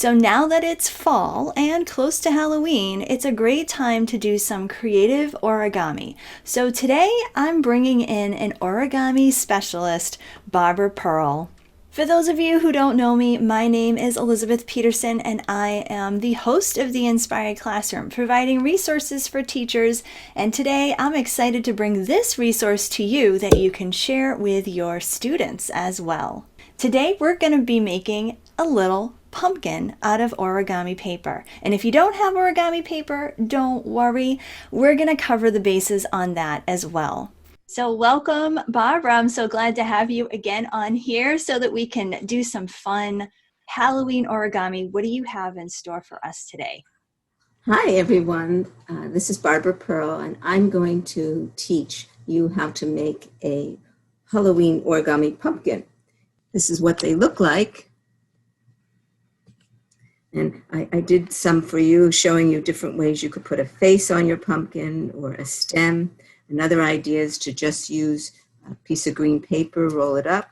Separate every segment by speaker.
Speaker 1: So now that it's fall and close to Halloween, it's a great time to do some creative origami. So today I'm bringing in an origami specialist, Barbara Pearl. For those of you who don't know me, my name is Elizabeth Peterson and I am the host of the Inspired Classroom, providing resources for teachers. And today I'm excited to bring this resource to you that you can share with your students as well. Today we're going to be making a little pumpkin out of origami paper. And if you don't have origami paper, don't worry. We're going to cover the bases on that as well. So welcome, Barbara. I'm so glad to have you again on here so that we can do some fun Halloween origami. What do you have in store for us today?
Speaker 2: Hi, everyone. This is Barbara Pearl, and I'm going to teach you how to make a Halloween origami pumpkin. This is what they look like. And I did some for you, showing you different ways you could put a face on your pumpkin or a stem. Another idea is to just use a piece of green paper, roll it up.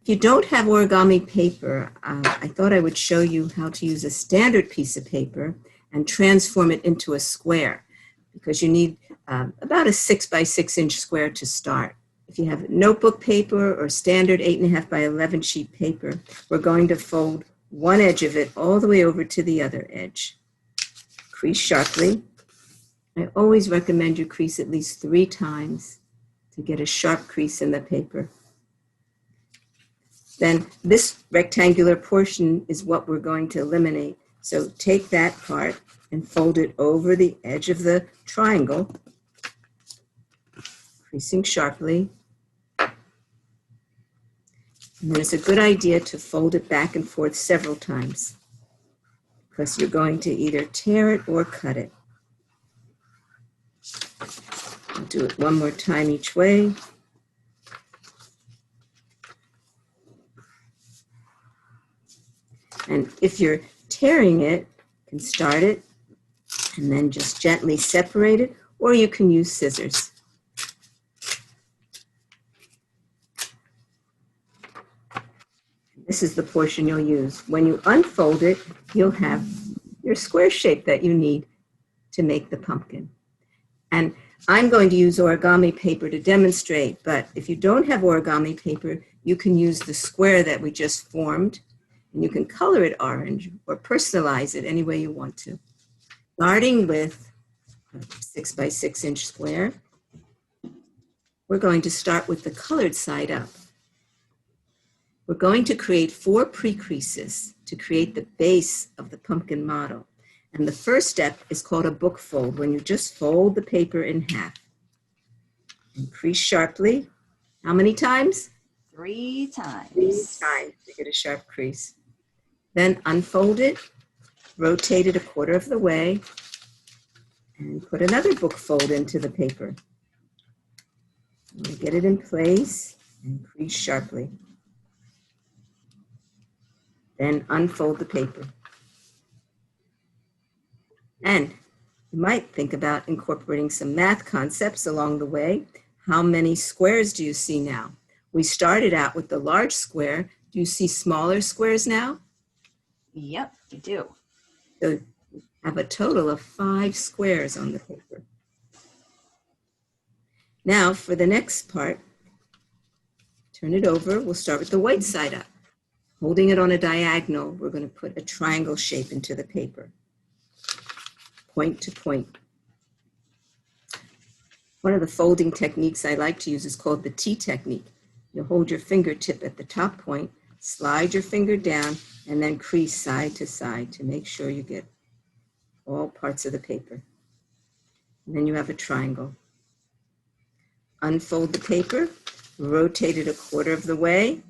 Speaker 2: If you don't have origami paper, I thought I would show you how to use a standard piece of paper and transform it into a square, because you need about a 6 by 6 inch square to start. If you have notebook paper or standard 8.5 by 11 sheet paper, we're going to fold one edge of it all the way over to the other edge. Crease sharply. I always recommend you crease at least 3 times to get a sharp crease in the paper. Then this rectangular portion is what we're going to eliminate. So take that part and fold it over the edge of the triangle, creasing sharply. And then it's a good idea to fold it back and forth several times, because you're going to either tear it or cut it. I'll do it one more time each way. And if you're tearing it, you can start it and then just gently separate it, or you can use scissors. This is the portion you'll use. When you unfold it, you'll have your square shape that you need to make the pumpkin. And I'm going to use origami paper to demonstrate, but if you don't have origami paper, you can use the square that we just formed, and you can color it orange or personalize it any way you want to. Starting with a 6 by 6 inch square, we're going to start with the colored side up. We're going to create 4 pre-creases to create the base of the pumpkin model. And the first step is called a book fold, when you just fold the paper in half. And crease sharply. How many times?
Speaker 1: 3 times.
Speaker 2: 3 times to get a sharp crease. Then unfold it, rotate it a quarter of the way, and put another book fold into the paper. And get it in place and crease sharply. Then unfold the paper. And you might think about incorporating some math concepts along the way. How many squares do you see now? We started out with the large square. Do you see smaller squares now?
Speaker 1: Yep, you do.
Speaker 2: So you have a total of 5 squares on the paper. Now for the next part, turn it over. We'll start with the white side up. Holding it on a diagonal, we're going to put a triangle shape into the paper, point to point. One of the folding techniques I like to use is called the T technique. You hold your fingertip at the top point, slide your finger down, and then crease side to side to make sure you get all parts of the paper. And then you have a triangle. Unfold the paper, rotate it a quarter of the way.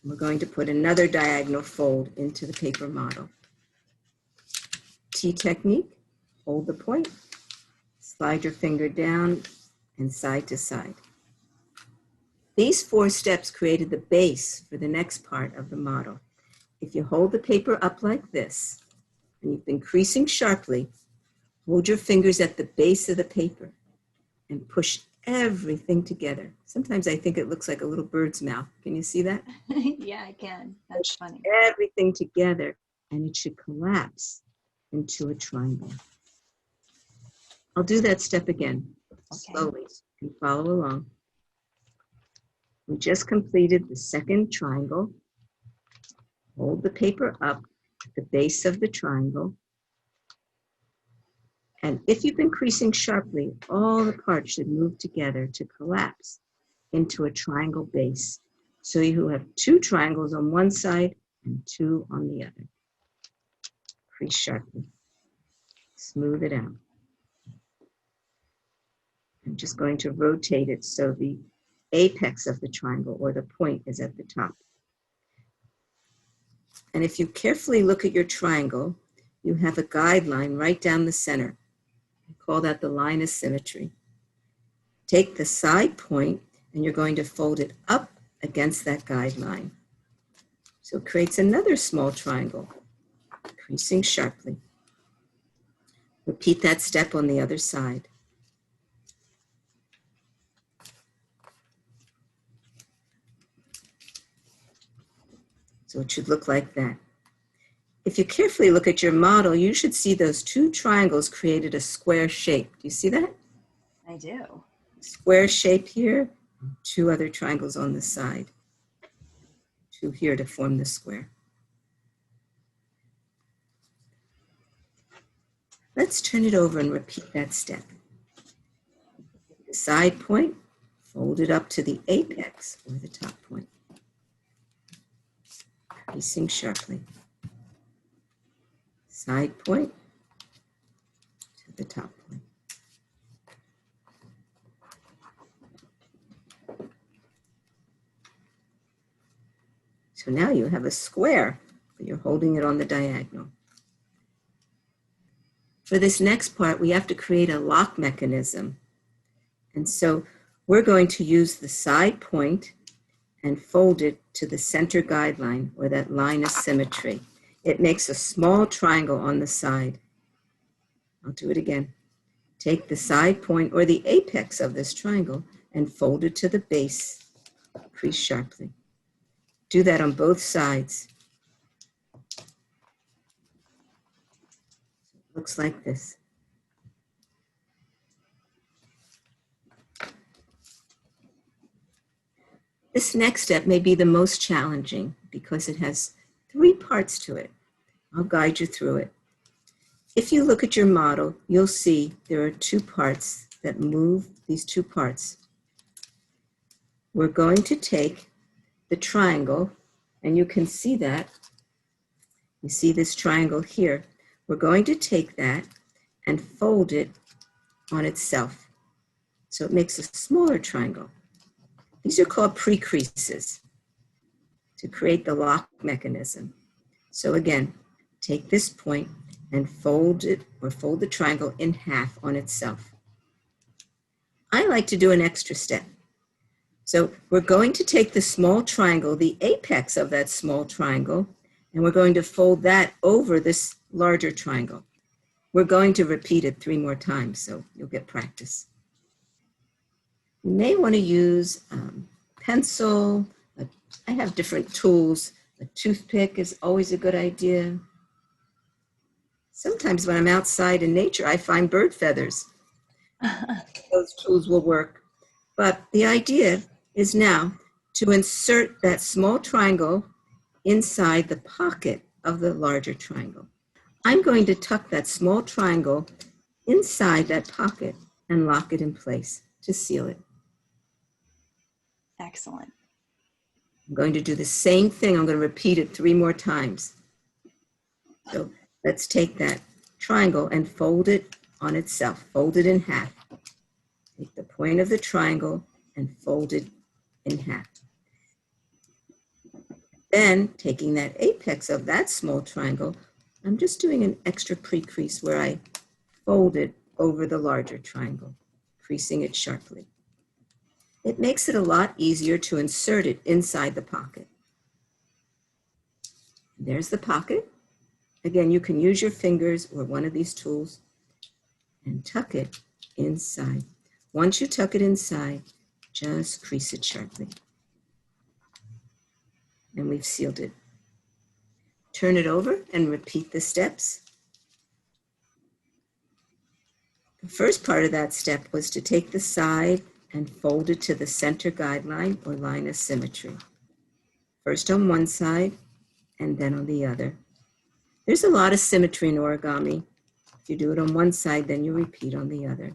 Speaker 2: We're going to put another diagonal fold into the paper model. T technique, hold the point, slide your finger down and side to side. These 4 steps created the base for the next part of the model. If you hold the paper up like this, and you've been creasing sharply, hold your fingers at the base of the paper and push everything together. Sometimes I think it looks like a little bird's mouth. Can you see that?
Speaker 1: Yeah, I can. That's
Speaker 2: Push
Speaker 1: funny.
Speaker 2: everything together, and it should collapse into a triangle. I'll do that step again,
Speaker 1: Okay.
Speaker 2: slowly, so you can follow along. We just completed the second triangle. Hold the paper up at the base of the triangle. And if you've been creasing sharply, all the parts should move together to collapse into a triangle base. So you have two triangles on one side and two on the other. Crease sharply. Smooth it out. I'm just going to rotate it so the apex of the triangle, or the point, is at the top. And if you carefully look at your triangle, you have a guideline right down the center. I call that the line of symmetry. Take the side point and you're going to fold it up against that guideline. So it creates another small triangle, creasing sharply. Repeat that step on the other side. So it should look like that. If you carefully look at your model, you should see those two triangles created a square shape. Do you see that?
Speaker 1: I do.
Speaker 2: Square shape here, two other triangles on the side. Two here to form the square. Let's turn it over and repeat that step. The side point, fold it up to the apex or the top point. Creasing sharply. Side point to the top point. So now you have a square, but you're holding it on the diagonal. For this next part, we have to create a lock mechanism. And so we're going to use the side point and fold it to the center guideline, or that line of symmetry. It makes a small triangle on the side. I'll do it again. Take the side point or the apex of this triangle and fold it to the base. Crease sharply. Do that on both sides. Looks like this. This next step may be the most challenging because it has three parts to it. I'll guide you through it. If you look at your model, you'll see there are two parts that move these two parts. We're going to take the triangle, and you can see that. You see this triangle here. We're going to take that and fold it on itself. So it makes a smaller triangle. These are called pre-creases to create the lock mechanism. So again, take this point and fold it, or fold the triangle in half on itself. I like to do an extra step. So we're going to take the small triangle, the apex of that small triangle, and we're going to fold that over this larger triangle. We're going to repeat it 3 more times, so you'll get practice. You may want to use pencil. I have different tools. A toothpick is always a good idea. Sometimes when I'm outside in nature, I find bird feathers. Those tools will work. But the idea is now to insert that small triangle inside the pocket of the larger triangle. I'm going to tuck that small triangle inside that pocket and lock it in place to seal it.
Speaker 1: Excellent.
Speaker 2: I'm going to do the same thing. I'm going to repeat it 3 more times. So let's take that triangle and fold it on itself. Fold it in half. Take the point of the triangle and fold it in half. Then, taking that apex of that small triangle, I'm just doing an extra pre-crease where I fold it over the larger triangle, creasing it sharply. It makes it a lot easier to insert it inside the pocket. There's the pocket. Again, you can use your fingers or one of these tools and tuck it inside. Once you tuck it inside, just crease it sharply. And we've sealed it. Turn it over and repeat the steps. The first part of that step was to take the side and fold it to the center guideline or line of symmetry. First on one side and then on the other. There's a lot of symmetry in origami. If you do it on one side, then you repeat on the other.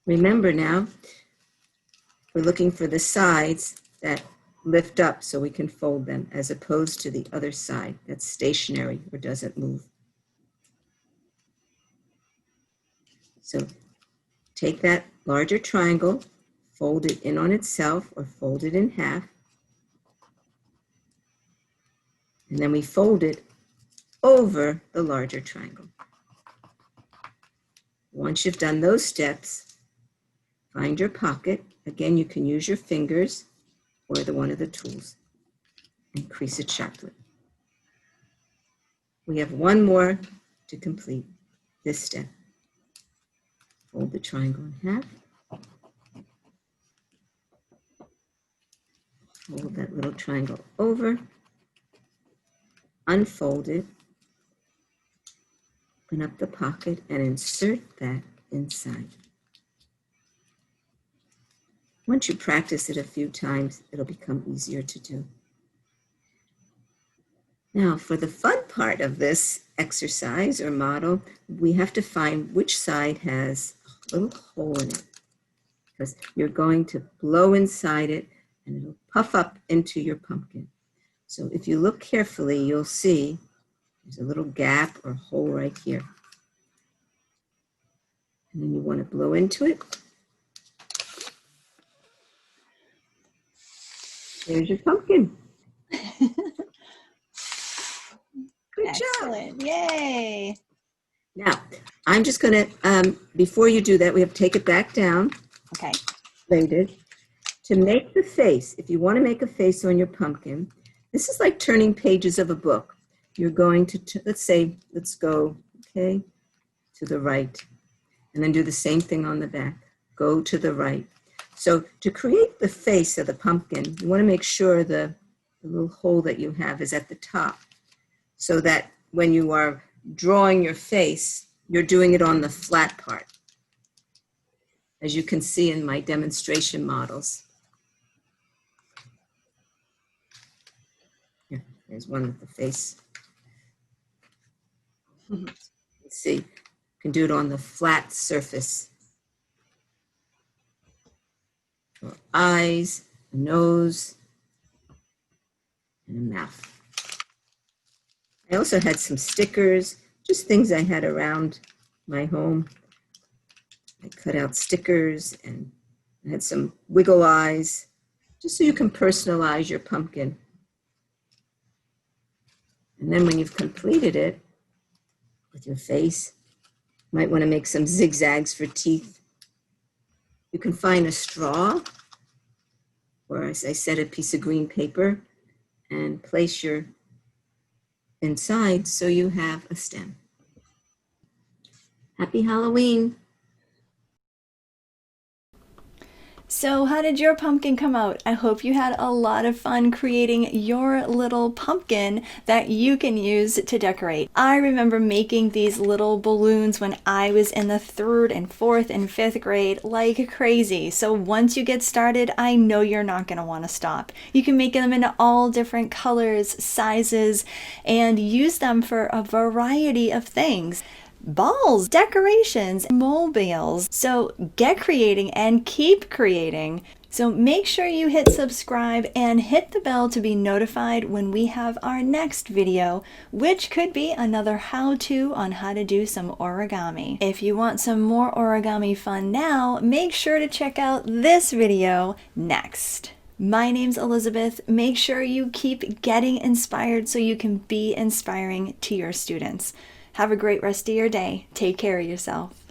Speaker 2: Remember now, we're looking for the sides that lift up so we can fold them, as opposed to the other side that's stationary or doesn't move. So take that larger triangle, fold it in on itself or fold it in half, and then we fold it over the larger triangle. Once you've done those steps, find your pocket. Again, you can use your fingers or one of the tools and crease it sharply. We have one more to complete this step. Fold the triangle in half. Fold that little triangle over. Unfold it. Open up the pocket and insert that inside. Once you practice it a few times, it'll become easier to do. Now, for the fun part of this exercise or model, we have to find which side has a little hole in it, because you're going to blow inside it and it'll puff up into your pumpkin. So if you look carefully, you'll see there's a little gap or hole right here. And then you want to blow into it. There's your pumpkin. Good
Speaker 1: Excellent.
Speaker 2: job.
Speaker 1: Yay.
Speaker 2: Now, I'm just going to, before you do that, we have to take it back down.
Speaker 1: Okay.
Speaker 2: Plated. To make the face, if you want to make a face on your pumpkin, this is like turning pages of a book. You're going to, let's go, okay, to the right. And then do the same thing on the back. Go to the right. So to create the face of the pumpkin, you want to make sure the little hole that you have is at the top, so that when you are drawing your face, you're doing it on the flat part, as you can see in my demonstration models. Here, there's one with the face. Let's see, you can do it on the flat surface. For eyes, a nose, and a mouth. I also had some stickers, just things I had around my home. I cut out stickers and I had some wiggle eyes, just so you can personalize your pumpkin. And then when you've completed it with your face, you might want to make some zigzags for teeth. You can find a straw, or as I said, a piece of green paper, and place your inside so you have a stem. Happy Halloween.
Speaker 1: So how did your pumpkin come out? I hope you had a lot of fun creating your little pumpkin that you can use to decorate. I remember making these little balloons when I was in the 3rd and 4th and 5th grade like crazy. So once you get started, I know you're not going to want to stop. You can make them into all different colors, sizes, and use them for a variety of things. Balls, decorations, mobiles. So get creating and keep creating. So make sure you hit subscribe and hit the bell to be notified when we have our next video, which could be another how-to on how to do some origami. If you want some more origami fun now, make sure to check out this video next. My name's Elizabeth. Make sure you keep getting inspired so you can be inspiring to your students. Have a great rest of your day. Take care of yourself.